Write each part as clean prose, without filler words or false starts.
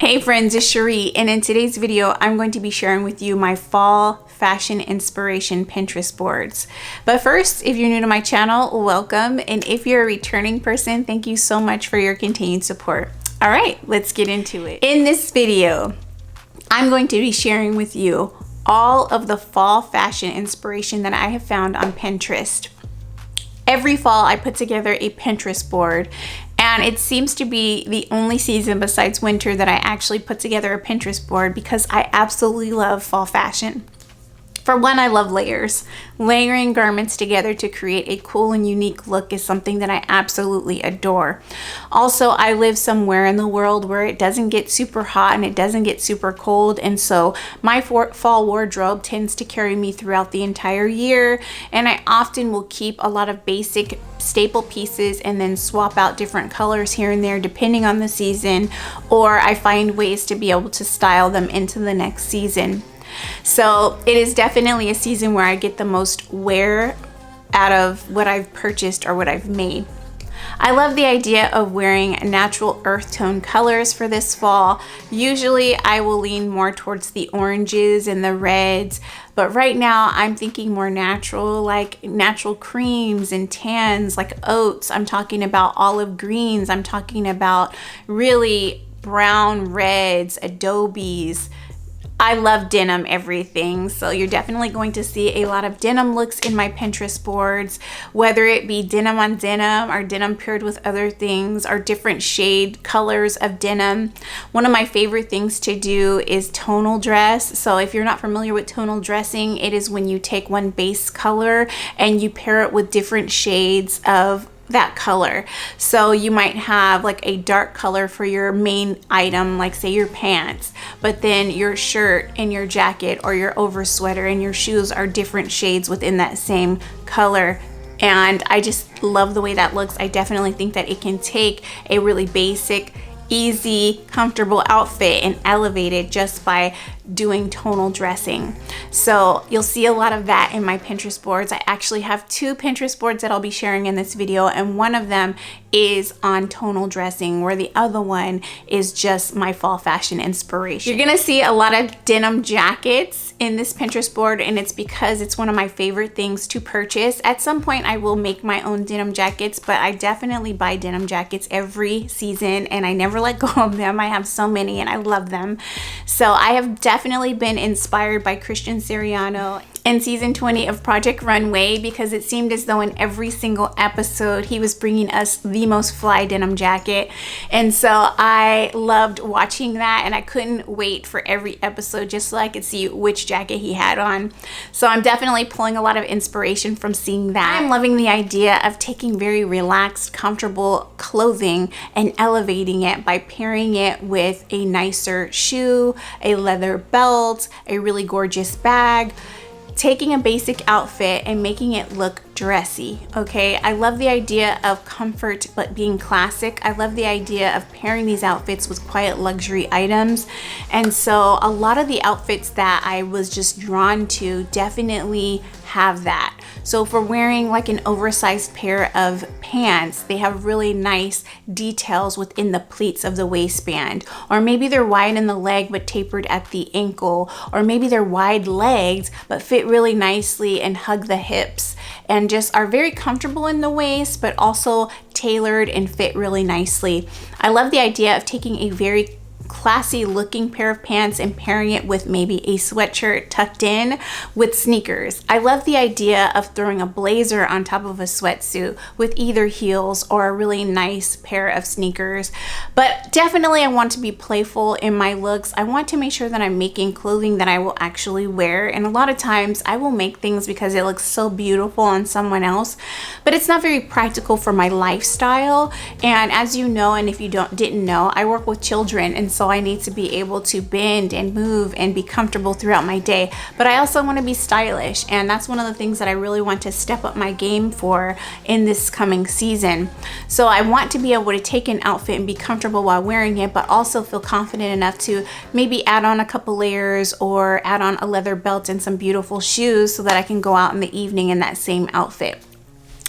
Hey friends, it's Shereé, and in today's video, I'm going to be sharing with you my fall fashion inspiration Pinterest boards. But first, if you're new to my channel, welcome. And if you're a returning person, thank you so much for your continued support. All right, let's get into it. In this video, I'm going to be sharing with you all of the fall fashion inspiration that I have found on Pinterest. Every fall, I put together a Pinterest board, and it seems to be the only season besides winter that I actually put together a Pinterest board because I absolutely love fall fashion. For one, I love layers. Layering garments together to create a cool and unique look is something that I absolutely adore. Also, I live somewhere in the world where it doesn't get super hot and it doesn't get super cold, and so my fall wardrobe tends to carry me throughout the entire year, and I often will keep a lot of basic staple pieces and then swap out different colors here and there depending on the season, or I find ways to be able to style them into the next season. So it is definitely a season where I get the most wear out of what I've purchased or what I've made. I love the idea of wearing natural earth tone colors for this fall. Usually I will lean more towards the oranges and the reds, but right now I'm thinking more natural, like natural creams and tans, like oats. I'm talking about olive greens. I'm talking about really brown reds, adobes. I love denim everything, so you're definitely going to see a lot of denim looks in my Pinterest boards, whether it be denim on denim or denim paired with other things or different shade colors of denim. One of my favorite things to do is tonal dress. So if you're not familiar with tonal dressing, it is when you take one base color and you pair it with different shades of that color. So you might have like a dark color for your main item, like say your pants, but then your shirt and your jacket or your over sweater and your shoes are different shades within that same color. And I just love the way that looks. I definitely think that it can take a really basic, easy, comfortable outfit and elevate it just by doing tonal dressing. So you'll see a lot of that in my Pinterest boards. I actually have two Pinterest boards that I'll be sharing in this video, and one of them is on tonal dressing, where the other one is just my fall fashion inspiration. You're gonna see a lot of denim jackets in this Pinterest board, and it's because it's one of my favorite things to purchase. At some point I will make my own denim jackets, but I definitely buy denim jackets every season and I never let go of them. I have so many and I love them. So I have definitely been inspired by Christian Siriano in season 20 of Project Runway, because it seemed as though in every single episode he was bringing us the most fly denim jacket, and so I loved watching that and I couldn't wait for every episode just so I could see which jacket he had on. So I'm definitely pulling a lot of inspiration from seeing that. I'm loving the idea of taking very relaxed, comfortable clothing and elevating it by pairing it with a nicer shoe, a leather belt, a really gorgeous bag, taking a basic outfit and making it look dressy. Okay, I love the idea of comfort but being classic. I love the idea of pairing these outfits with quiet luxury items, and so a lot of the outfits that I was just drawn to definitely have that. So if we're wearing like an oversized pair of pants, they have really nice details within the pleats of the waistband, or maybe they're wide in the leg but tapered at the ankle, or maybe they're wide legs but fit really nicely and hug the hips and just are very comfortable in the waist but also tailored and fit really nicely. I love the idea of taking a very classy looking pair of pants and pairing it with maybe a sweatshirt tucked in with sneakers. I love the idea of throwing a blazer on top of a sweatsuit with either heels or a really nice pair of sneakers. But definitely I want to be playful in my looks. I want to make sure that I'm making clothing that I will actually wear, and a lot of times I will make things because it looks so beautiful on someone else, but it's not very practical for my lifestyle. And as you know, and if you didn't know, I work with children, and so I need to be able to bend and move and be comfortable throughout my day, but I also want to be stylish, and that's one of the things that I really want to step up my game for in this coming season. So I want to be able to take an outfit and be comfortable while wearing it, but also feel confident enough to maybe add on a couple layers or add on a leather belt and some beautiful shoes so that I can go out in the evening in that same outfit.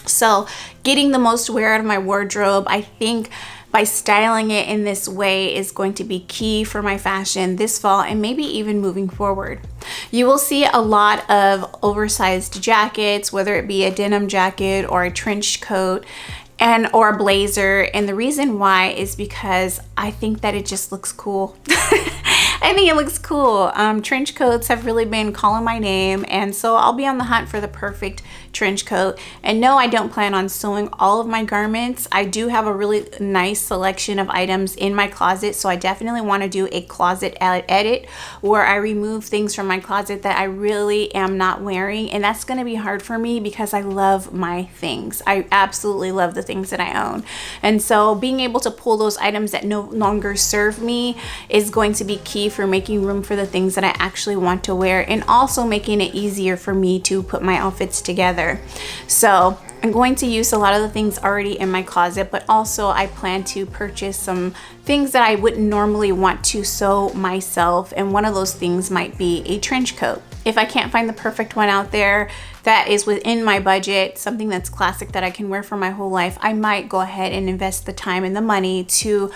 So getting the most wear out of my wardrobe, I think by styling it in this way is going to be key for my fashion this fall and maybe even moving forward. You will see a lot of oversized jackets, whether it be a denim jacket or a trench coat or a blazer, and the reason why is because I think that it just looks cool. I think it looks cool. Trench coats have really been calling my name, and so I'll be on the hunt for the perfect trench coat. And no, I don't plan on sewing all of my garments. I do have a really nice selection of items in my closet, so I definitely want to do a closet edit where I remove things from my closet that I really am not wearing, and that's going to be hard for me because I love my things. I absolutely love the things that I own, and so being able to pull those items that no longer serve me is going to be key for making room for the things that I actually want to wear, and also making it easier for me to put my outfits together. So I'm going to use a lot of the things already in my closet, but also I plan to purchase some things that I wouldn't normally want to sew myself, and one of those things might be a trench coat. If I can't find the perfect one out there that is within my budget, something that's classic that I can wear for my whole life, I might go ahead and invest the time and the money to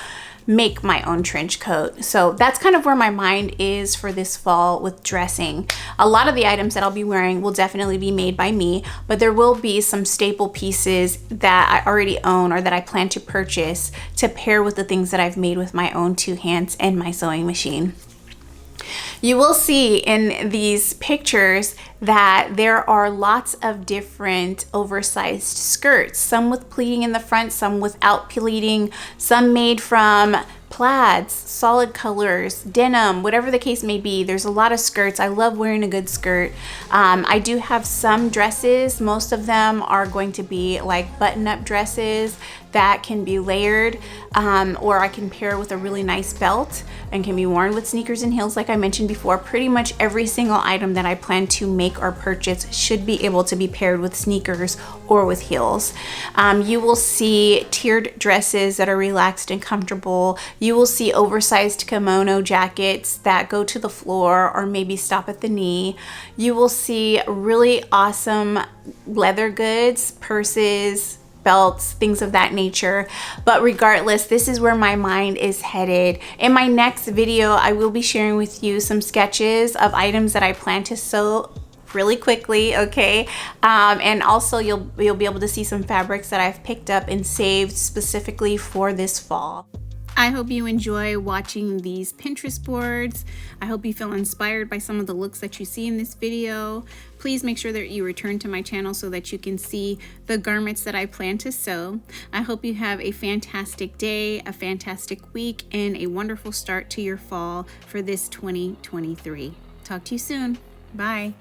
make my own trench coat. So that's kind of where my mind is for this fall with dressing. A lot of the items that I'll be wearing will definitely be made by me, but there will be some staple pieces that I already own or that I plan to purchase to pair with the things that I've made with my own two hands and my sewing machine. You will see in these pictures that there are lots of different oversized skirts, some with pleating in the front, some without pleating, some made from plaids, solid colors, denim, whatever the case may be. There's a lot of skirts. I love wearing a good skirt. I do have some dresses. Most of them are going to be like button-up dresses that can be layered, or I can pair with a really nice belt and can be worn with sneakers and heels like I mentioned before. Pretty much every single item that I plan to make or purchase should be able to be paired with sneakers or with heels. You will see tiered dresses that are relaxed and comfortable. You will see oversized kimono jackets that go to the floor or maybe stop at the knee. You will see really awesome leather goods, purses, belts, things of that nature. But regardless, this is where my mind is headed. In my next video, I will be sharing with you some sketches of items that I plan to sew really quickly, okay? And also you'll be able to see some fabrics that I've picked up and saved specifically for this fall. I hope you enjoy watching these Pinterest boards. I hope you feel inspired by some of the looks that you see in this video. Please make sure that you return to my channel so that you can see the garments that I plan to sew. I hope you have a fantastic day, a fantastic week, and a wonderful start to your fall for this 2023. Talk to you soon. Bye.